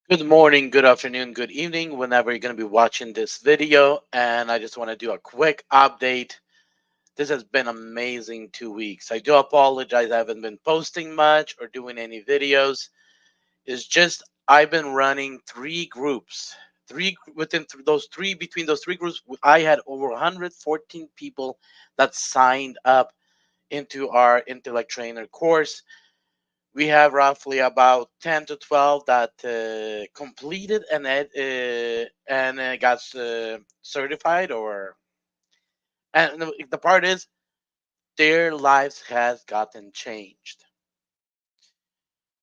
Good morning, good afternoon, good evening, whenever you're going to be watching this video. And I just want to do a quick update. This has been amazing 2 weeks. I do apologize. I haven't been posting much or doing any videos. It's just I've been running three groups. Those three, between those three groups, I had over 114 people that signed up into our Intellect Trainer course. We have roughly about 10 to 12 that completed and got certified, or and the part is their lives has gotten changed.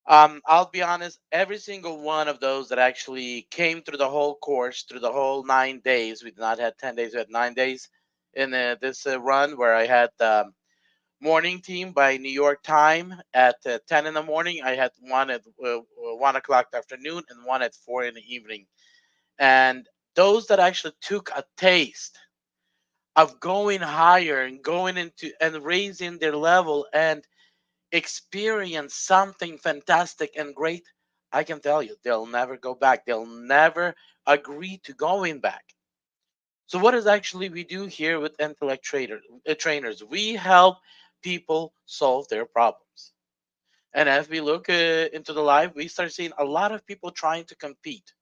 I'll be honest, every single one of those that actually came through the whole course, through the whole 9 days, we did not have 10 days, we had 9 days in this run, where I had morning team by New York time at 10 in the morning. I had one at 1 o'clock the afternoon and one at 4 in the evening. And those that actually took a taste of going higher and going into and raising their level and experience something fantastic and great, I can tell you, they'll never go back. They'll never agree to going back. So what is actually we do here with trainers? We help people solve their problems. And as we look into the live, we start seeing a lot of people trying to compete,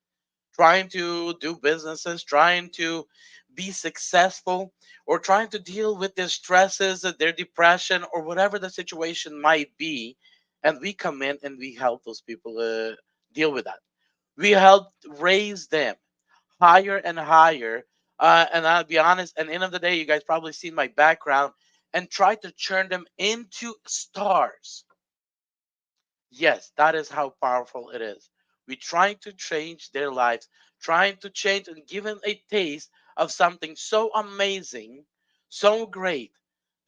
trying to do businesses, trying to be successful, or trying to deal with their stresses, their depression, or whatever the situation might be. And we come in and we help those people deal with that. We help raise them higher and higher. And I'll be honest, at the end of the day, you guys probably seen my background and try to turn them into stars. Yes, that is how powerful it is. We trying to change their lives, trying to change and give them a taste of something so amazing, so great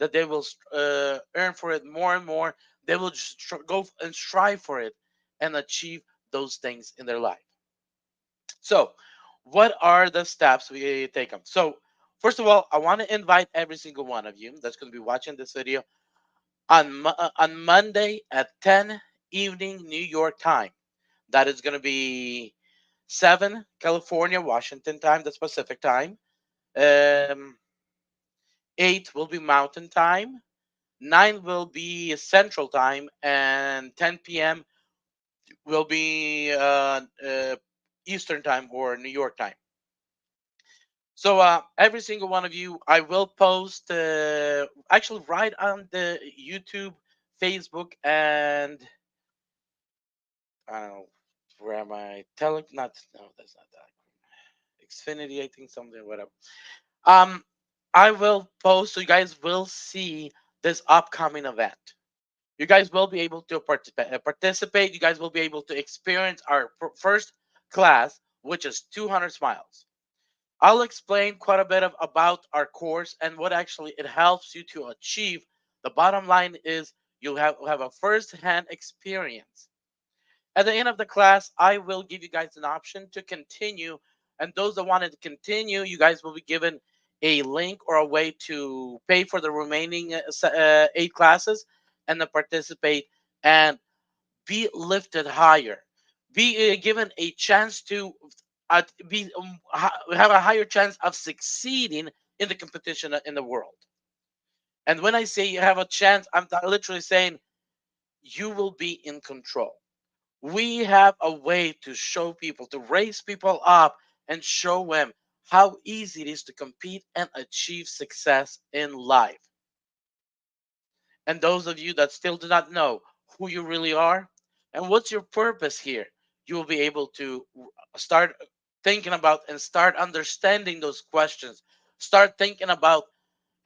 that they will earn for it more and more. They will just go and strive for it and achieve those things in their life. So, what are the steps we take them? So, first of all, I want to invite every single one of you that's going to be watching this video on Monday at 10 evening New York time. That is going to be 7 California, Washington time, the Pacific time. Um, 8 will be Mountain time. 9 will be Central time, and 10 p.m. will be Eastern time or New York time. So every single one of you, I will post actually right on the YouTube, Facebook, and I don't know where am I telling? Not no, that's not that. Xfinity, I think something whatever. Um, I will post so you guys will see this upcoming event. You guys will be able to participate. You guys will be able to experience our first class, which is 200 smiles. I'll explain quite a bit about our course and what actually it helps you to achieve. The bottom line is you'll have a first-hand experience. At the end of the class, I will give you guys an option to continue. And those that wanted to continue, you guys will be given a link or a way to pay for the remaining 8 classes and to participate and be lifted higher. Be given a chance to have a higher chance of succeeding in the competition in the world. And when I say you have a chance, I'm literally saying you will be in control. We have a way to show people, to raise people up and show them how easy it is to compete and achieve success in life. And those of you that still do not know who you really are and what's your purpose here, you will be able to start thinking about and start understanding those questions. Start thinking about,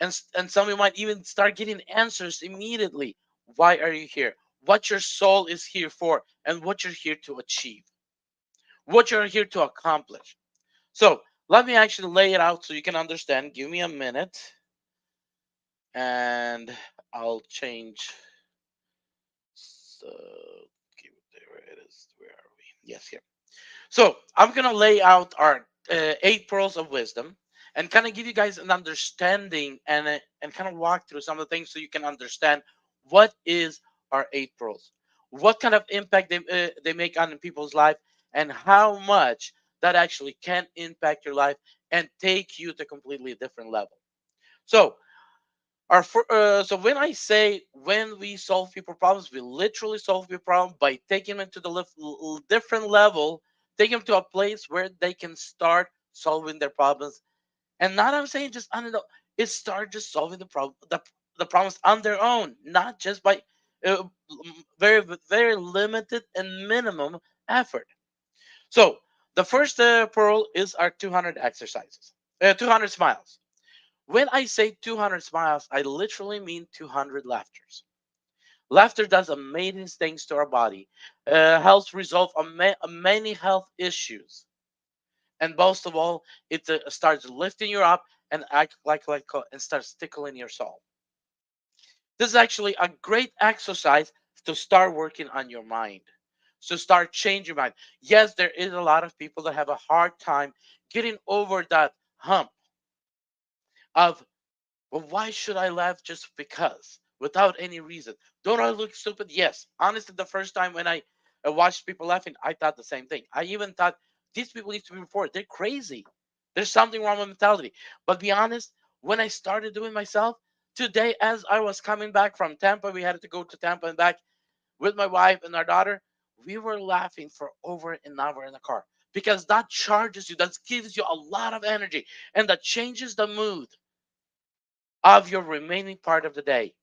and some of you might even start getting answers immediately. Why are you here? What your soul is here for, and what you're here to achieve, what you're here to accomplish. So let me actually lay it out so you can understand. Give me a minute, and I'll change. So, okay, there it is. Where are we? Yes, here. So I'm gonna lay out our 8 pearls of wisdom and kind of give you guys an understanding and kind of walk through some of the things so you can understand what is our 8 pearls, what kind of impact they make on people's life, and how much that actually can impact your life and take you to a completely different level. So, so when I say when we solve people problems, we literally solve people problem by taking them to the different level, taking them to a place where they can start solving their problems. And not I'm saying just on the it start just solving the problems on their own, not just by uh, very limited and minimum effort. So the first pearl is our 200 exercises, 200 smiles. When I say 200 smiles, I literally mean 200 laughters. Laughter does amazing things to our body, helps resolve many health issues, and most of all, it starts lifting you up and act like and starts tickling your soul. This is actually a great exercise to start working on your mind, to start changing your mind. Yes, there is a lot of people that have a hard time getting over that hump of, well, why should I laugh just because, without any reason? Don't I look stupid? Yes. Honestly, the first time when I watched people laughing, I thought the same thing. I even thought these people need to be reported. They're crazy. There's something wrong with mentality. But be honest, when I started doing myself today, as I was coming back from Tampa, we had to go to Tampa and back with my wife and our daughter. We were laughing for over an hour in the car because that charges you, that gives you a lot of energy, and that changes the mood of your remaining part of the day.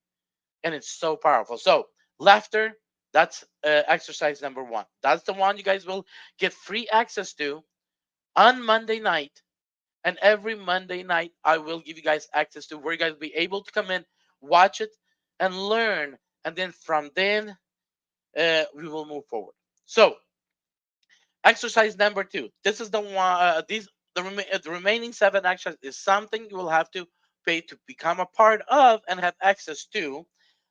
And it's so powerful. So, laughter, that's exercise number one. That's the one you guys will get free access to on Monday night. And every Monday night, I will give you guys access to where you guys will be able to come in, watch it, and learn. And then from then, we will move forward. So, exercise number two. This is the one. The remaining seven exercises is something you will have to pay to become a part of and have access to.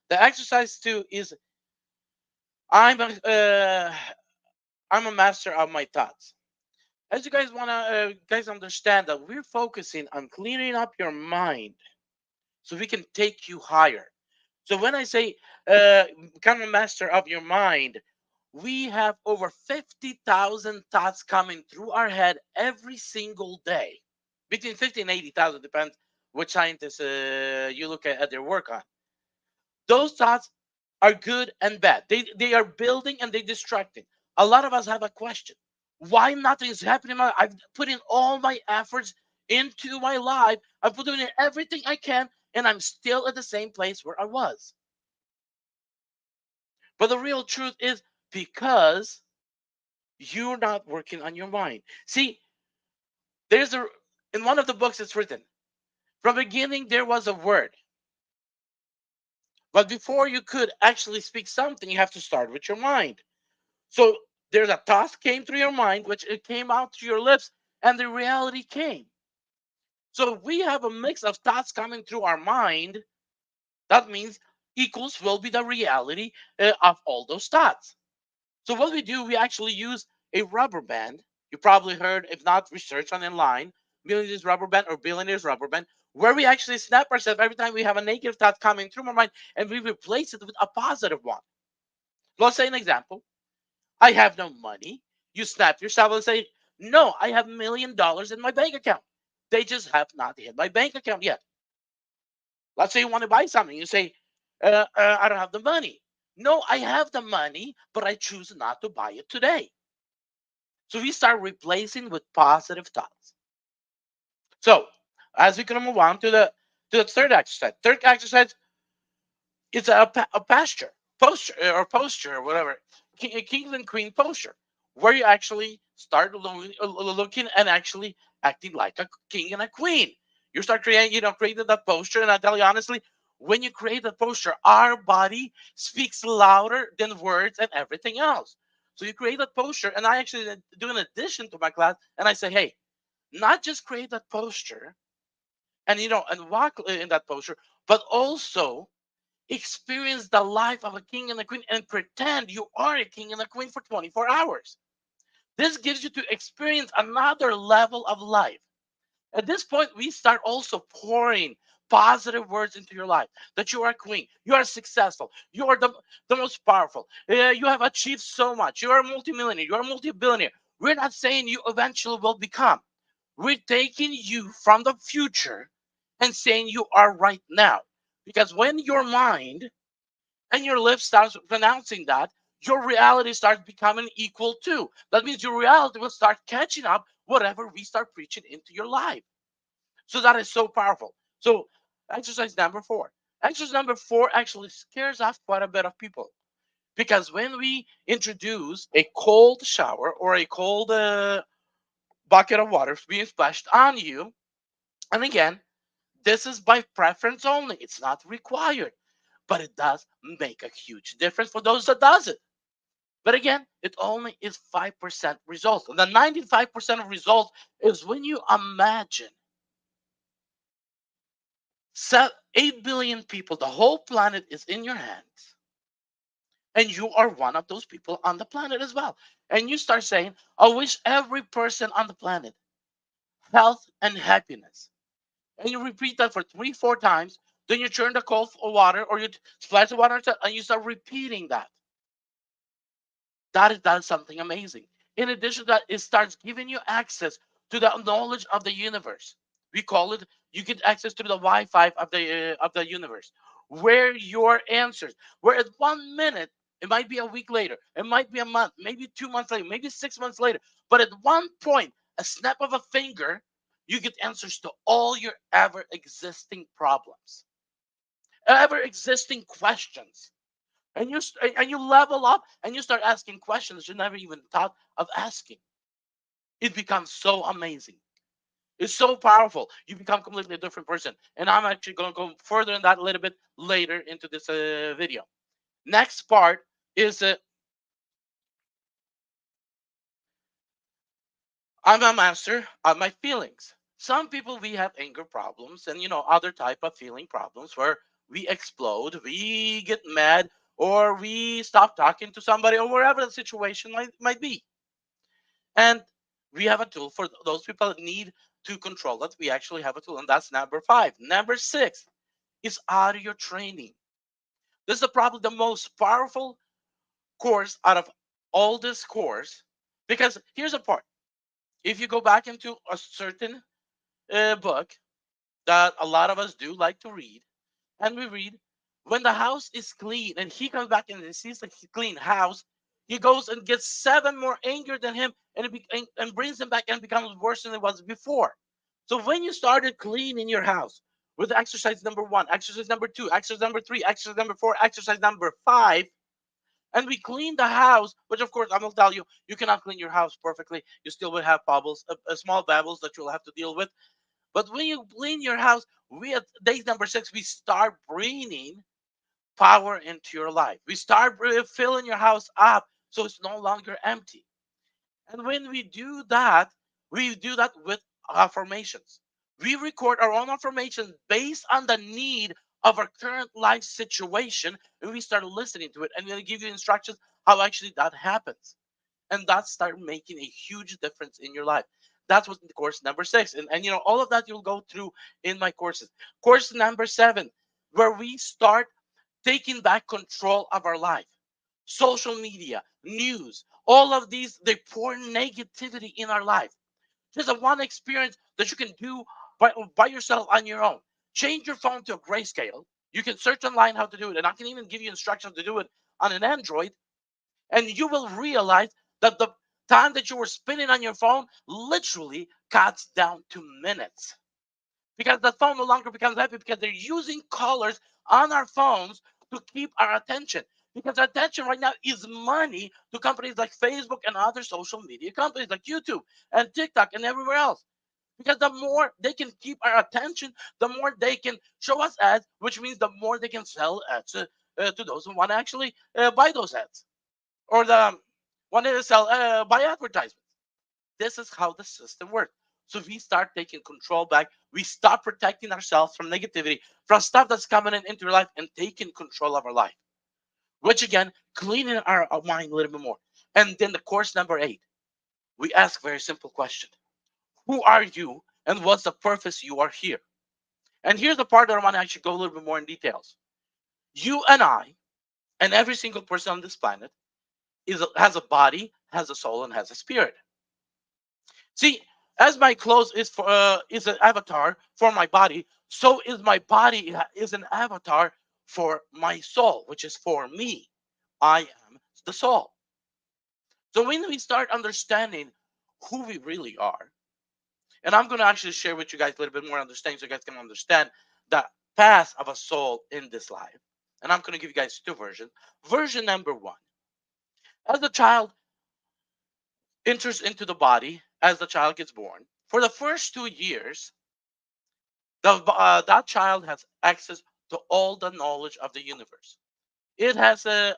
The exercise two is I'm a I'm a master of my thoughts. As you guys wanna guys understand that we're focusing on clearing up your mind so we can take you higher. So when I say become a master of your mind, we have over 50,000 thoughts coming through our head every single day. Between 50 and 80,000 depends which scientists you look at their work on. Those thoughts are good and bad. They are building and they distracting. A lot of us have a question. Why nothing is happening? I've put in all my efforts into my life. I'm putting in everything I can, and I'm still at the same place where I was. But the real truth is because you're not working on your mind. See, there's a in one of the books it's written, from the beginning there was a word. But before you could actually speak something, you have to start with your mind. So there's a thought came through your mind, which it came out through your lips, and the reality came. So if we have a mix of thoughts coming through our mind, that means equals will be the reality of all those thoughts. So what we do, we actually use a rubber band. You probably heard, if not, research on online, millionaires rubber band or billionaires rubber band, where we actually snap ourselves every time we have a negative thought coming through our mind, and we replace it with a positive one. Let's say an example. I have no money. You snap yourself and say, no, I have $1 million in my bank account. They just have not hit my bank account yet. Let's say you want to buy something. You say, I don't have the money. No, I have the money, but I choose not to buy it today. So we start replacing with positive thoughts. So as we can move on to the third exercise. Third exercise is a posture or whatever, king and queen posture, where you actually start looking and actually acting like a king and a queen. You start creating, creating that posture, and I tell you honestly, when you create that posture, our body speaks louder than words and everything else. So you create that posture, and I actually do an addition to my class, and I say, hey, not just create that posture and and walk in that posture, but also experience the life of a king and a queen and pretend you are a king and a queen for 24 hours. This gives you to experience another level of life. At this point, we start also pouring positive words into your life that you are a queen, you are successful, you are the most powerful, you have achieved so much, you are a multimillionaire, you are a multi-billionaire. We're not saying you eventually will become. We're taking you from the future and saying you are right now. Because when your mind and your lips starts pronouncing that, your reality starts becoming equal too. That means your reality will start catching up whatever we start preaching into your life. So that is so powerful. So exercise number four. Exercise number four actually scares off quite a bit of people because when we introduce a cold shower or a cold bucket of water being splashed on you, and again, this is by preference only. It's not required, but it does make a huge difference for those that does it. But again, it only is 5% results. And the 95% of results is when you imagine 8 billion people, the whole planet is in your hands. And you are one of those people on the planet as well. And you start saying, I wish every person on the planet health and happiness. And you repeat that for 3, 4 times. Then you turn the cold water or you splash the water and you start repeating that. That is something amazing. In addition to that, it starts giving you access to the knowledge of the universe. We call it, you get access to the Wi-Fi of the universe, where your answers, where at 1 minute, it might be a week later, it might be a month, maybe 2 months later, maybe 6 months later, but at one point, a snap of a finger, you get answers to all your ever existing problems, ever existing questions, and you level up and you start asking questions you never even thought of asking. It becomes so amazing. It's so powerful. You become completely a different person. And I'm actually going to go further in that a little bit later into this video. Next part is I'm a master of my feelings. Some people we have anger problems and other type of feeling problems where we explode, we get mad, or we stop talking to somebody, or wherever the situation might be. And we have a tool for those people that need to control it. We actually have a tool, and that's number five. Number six is audio training. This is probably the most powerful course out of all this course, because here's the part. If you go back into a certain book that a lot of us do like to read, and we read, when the house is clean and he comes back and he sees the clean house, he goes and gets seven more angry than him and brings him back and becomes worse than it was before. So when you started cleaning your house with exercise number one, exercise number two, exercise number three, exercise number four, exercise number five, and we clean the house, which of course I'm gonna tell you, you cannot clean your house perfectly. You still will have bubbles, small bubbles that you'll have to deal with. But when you clean your house, we at day number six, we start bringing power into your life. We start filling your house up so it's no longer empty. And when we do that with affirmations. We record our own affirmations based on the need of our current life situation, and we start listening to it, and we give you instructions how actually that happens. And that start making a huge difference in your life. That's what the course number six. And all of that you'll go through in my courses. Course number seven, where we start taking back control of our life. Social media, news, all of these, they pour negativity in our life. There's a one experience that you can do by yourself on your own. Change your phone to a grayscale. You can search online how to do it, and I can even give you instructions to do it on an Android, and you will realize that the time that you were spending on your phone literally cuts down to minutes, because the phone no longer becomes happy because they're using colors on our phones to keep our attention. Because our attention right now is money to companies like Facebook and other social media companies like YouTube and TikTok and everywhere else. Because the more they can keep our attention, the more they can show us ads, which means the more they can sell ads to those who want to actually buy those ads, or the want to sell buy advertisements. This is how the system works. So we start taking control back. We stop protecting ourselves from negativity, from stuff that's coming into our life, and taking control of our life. Which again, cleaning our mind a little bit more. And then the course number eight, we ask very simple question: who are you, and what's the purpose you are here? And here's the part that I want to actually go a little bit more in details. You and I, and every single person on this planet, has a body, has a soul, and has a spirit. See, as my clothes is an avatar for my body, so is my body is an avatar for my soul, which is for me. I am the soul. So when we start understanding who we really are, and I'm going to actually share with you guys a little bit more understanding so you guys can understand the path of a soul in this life. And I'm going to give you guys two versions. Version number one, as the child enters into the body, as the child gets born, for the first 2 years, that child has access to all the knowledge of the universe. It has a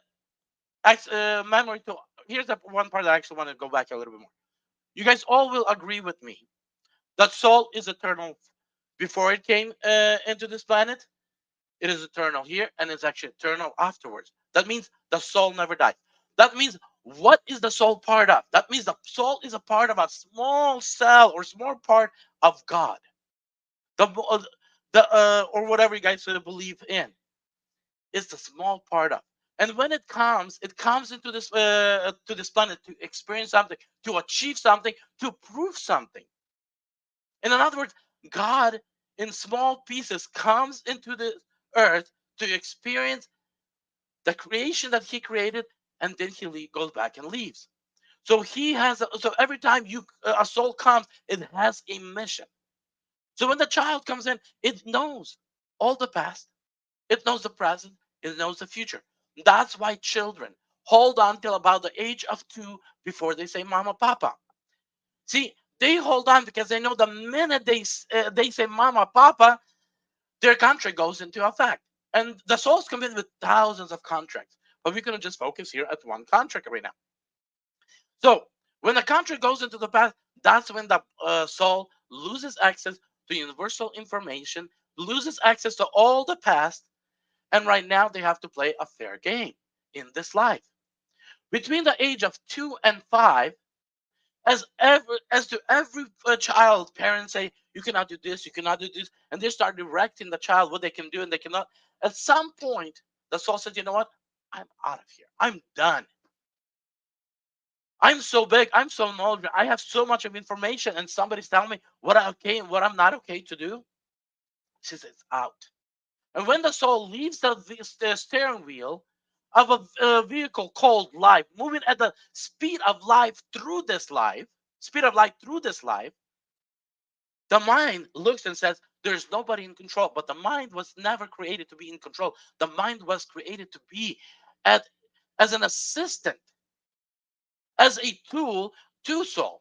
memory to. Here's the one part that I actually want to go back a little bit more. You guys all will agree with me that soul is eternal before it came into this planet. It is eternal here, and it's actually eternal afterwards. That means the soul never dies. That means what is the soul part of? That means the soul is a part of a small cell or small part of God. The or whatever you guys believe in is the small part of. And when it comes into this to this planet to experience something, to achieve something, to prove something. In other words, God in small pieces comes into the earth to experience the creation that he created, and then goes back and leaves. So so every time a soul comes, it has a mission. So when the child comes in, it knows all the past, it knows the present, it knows the future. That's why children hold on till about the age of 2 before they say mama, papa. See, they hold on because they know the minute they say mama, papa, their contract goes into effect. And the souls come in with thousands of contracts. But we're going to just focus here at one contract right now. So when the contract goes into the past, that's when the soul loses access to universal information, loses access to all the past, and right now they have to play a fair game in this life. Between the age of 2 and 5, as to every child, parents say you cannot do this, you cannot do this, and they start directing the child what they can do and they cannot. At some point, the soul says, you know what? I'm out of here. I'm done. I'm so big. I'm so knowledgeable. I have so much of information, and somebody's telling me what I'm okay and what I'm not okay to do. She says it's out. And when the soul leaves the steering wheel of a vehicle called life, moving at the speed of light through this life, the mind looks and says, there's nobody in control. But the mind was never created to be in control. The mind was created to be at, as an assistant, as a tool to soul.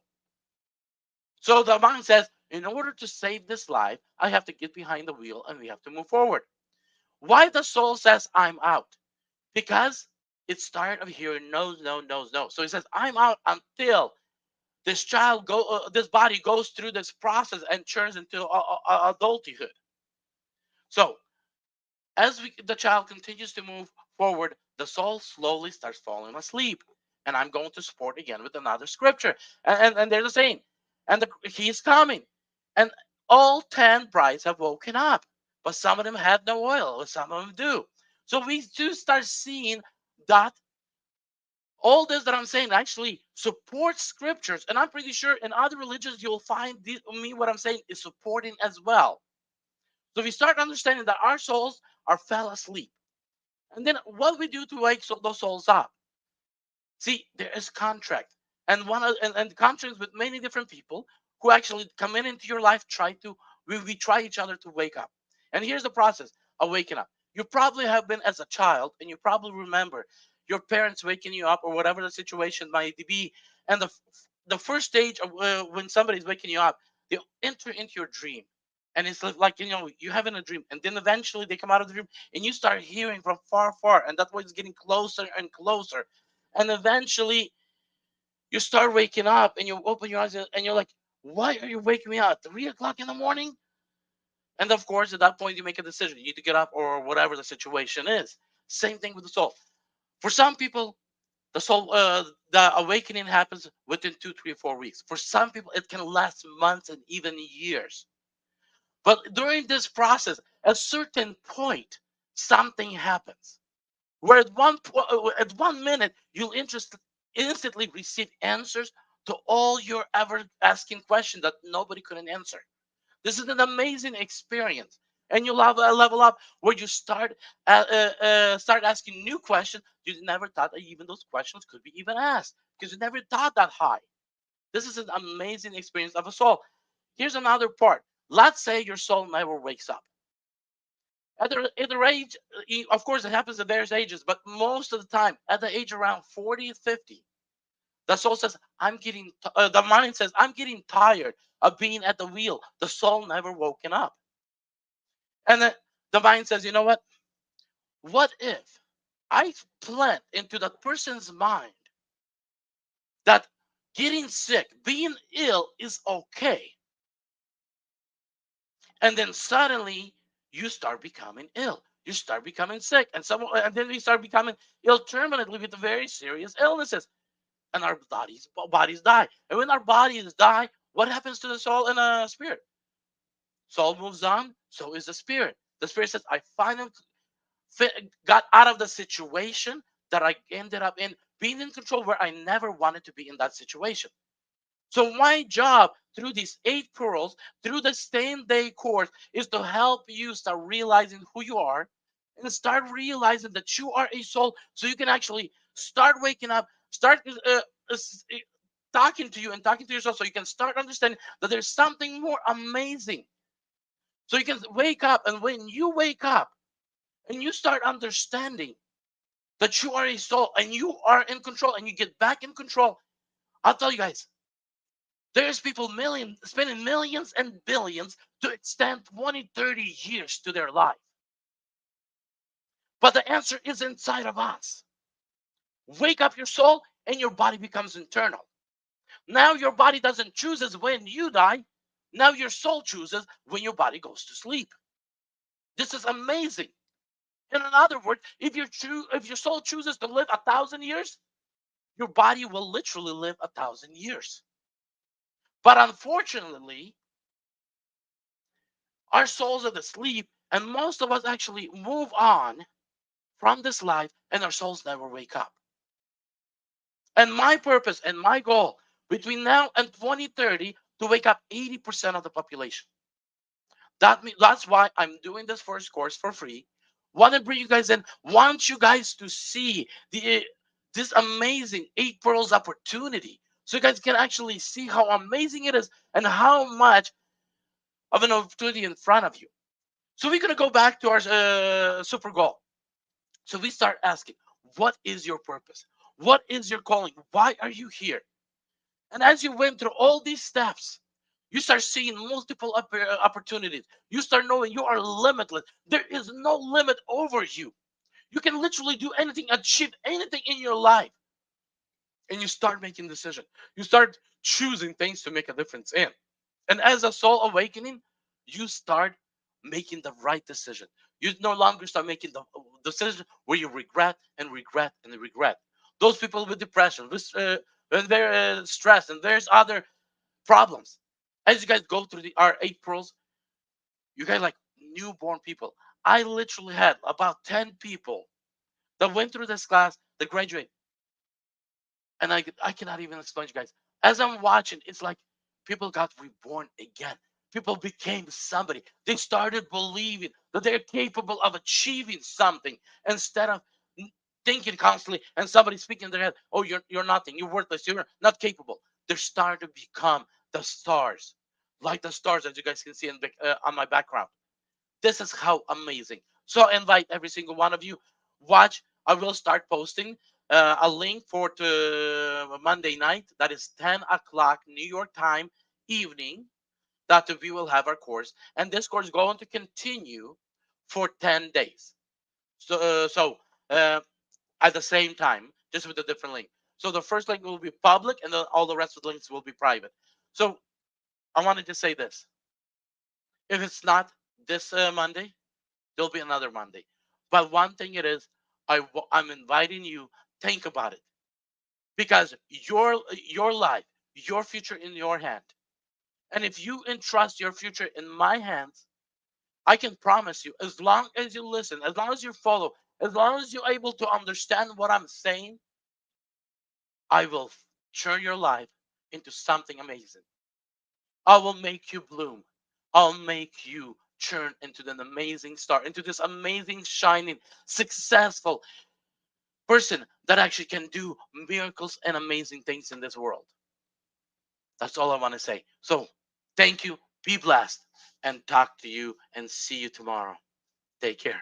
So the mind says, in order to save this life, I have to get behind the wheel and we have to move forward. Why the soul says, I'm out? Because it's tired of hearing no's, no, no's, no. So he says, I'm out until this body goes through this process and turns into adulthood. So the child continues to move forward, the soul slowly starts falling asleep. And I'm going to support again with another scripture. And they're the same. And he's coming. And all 10 brides have woken up. But some of them had no oil, or some of them do. So we do start seeing that all this that I'm saying actually supports scriptures. And I'm pretty sure in other religions you'll find what I'm saying is supporting as well. So we start understanding that our souls are fell asleep. And then what we do to wake those souls up? See, there is contract, and contracts with many different people who actually come into your life. We try each other to wake up. And here's the process of waking up. You probably have been as a child, and you probably remember your parents waking you up or whatever the situation might be. And the first stage of when somebody's waking you up, they enter into your dream. And it's like, you're having a dream, and then eventually they come out of the dream, and you start hearing from far, far, and that way it's getting closer and closer. And eventually you start waking up and you open your eyes and you're like, why are you waking me up at 3 o'clock in the morning? And of course, at that point, you make a decision. You need to get up or whatever the situation is. Same thing with the soul. For some people, the awakening happens within 2, 3, 4 weeks. For some people, it can last months and even years. But during this process, at a certain point, something happens. Where at one minute you'll instantly receive answers to all your ever asking questions that nobody couldn't answer. This is an amazing experience, and you love a level up where you start asking new questions you never thought that even those questions could be even asked because you never thought that high. This is an amazing experience of a soul. Here's another part. Let's say your soul never wakes up. At the age, of course, it happens at various ages, but most of the time, at the age around 40, 50, the soul says, the mind says, I'm getting tired of being at the wheel. The soul never woken up. And then the mind says, you know what? What if I plant into that person's mind that getting sick, being ill is okay? And then suddenly you start becoming ill. You start becoming sick, and then we start becoming ill terminally with very serious illnesses, and our bodies die. And when our bodies die, what happens to the soul and the spirit? Soul moves on, so is the spirit. The spirit says, I finally got out of the situation that I ended up in, being in control where I never wanted to be in that situation. So my job through these 8 pearls, through the same day course, is to help you start realizing who you are and start realizing that you are a soul, so you can actually start waking up, start talking to you and talking to yourself, so you can start understanding that there's something more amazing. So you can wake up, and when you wake up and you start understanding that you are a soul and you are in control and you get back in control, I'll tell you guys, there's people spending millions and billions to extend 20, 30 years to their life. But the answer is inside of us. Wake up your soul and your body becomes eternal. Now your body doesn't choose when you die. Now your soul chooses when your body goes to sleep. This is amazing. In other words, if your soul chooses to live 1,000 years, your body will literally live 1,000 years. But unfortunately, our souls are asleep, and most of us actually move on from this life, and our souls never wake up. And my purpose and my goal between now and 2030 to wake up 80% of the population. That's why I'm doing this first course for free. Want to bring you guys in. Want you guys to see this amazing 8 pearls opportunity, so you guys can actually see how amazing it is and how much of an opportunity in front of you. So we're gonna go back to our super goal. So we start asking, what is your purpose? What is your calling? Why are you here? And as you went through all these steps, you start seeing multiple opportunities. You start knowing you are limitless. There is no limit over you. You can literally do anything, achieve anything in your life. And you start making decisions. You start choosing things to make a difference in. And as a soul awakening, you start making the right decision. You no longer start making the decision where you regret and regret and regret. Those people with depression, when they're stressed, and there's other problems. As you guys go through our 8 pearls, you guys like newborn people. I literally had about 10 people that went through this class that graduate, and I cannot even explain to you guys. As I'm watching, it's like people got reborn again. People became somebody. They started believing that they're capable of achieving something instead of thinking constantly and somebody speaking in their head, oh, you're nothing, you're worthless, you're not capable. They're starting to become the stars, like the stars that you guys can see on my background. This is how amazing. So I invite every single one of you. Watch. I will start posting a link for to Monday night. That is 10 o'clock New York time evening. That we will have our course, and this course is going to continue for 10 days. So at the same time, just with a different link. So the first link will be public, and then all the rest of the links will be private. So I wanted to say this: if it's not this Monday, there'll be another Monday. But one thing it is, I'm inviting you. Think about it, because your life, your future in your hand, and if you entrust your future in my hands, I can promise you, as long as you listen, as long as you follow, as long as you're able to understand what I'm saying, I will turn your life into something amazing. I will make you bloom. I'll make you turn into an amazing star, into this amazing, shining, successful person that actually can do miracles and amazing things in this world. That's all I want to say. So, thank you, be blessed, and talk to you and see you tomorrow. Take care.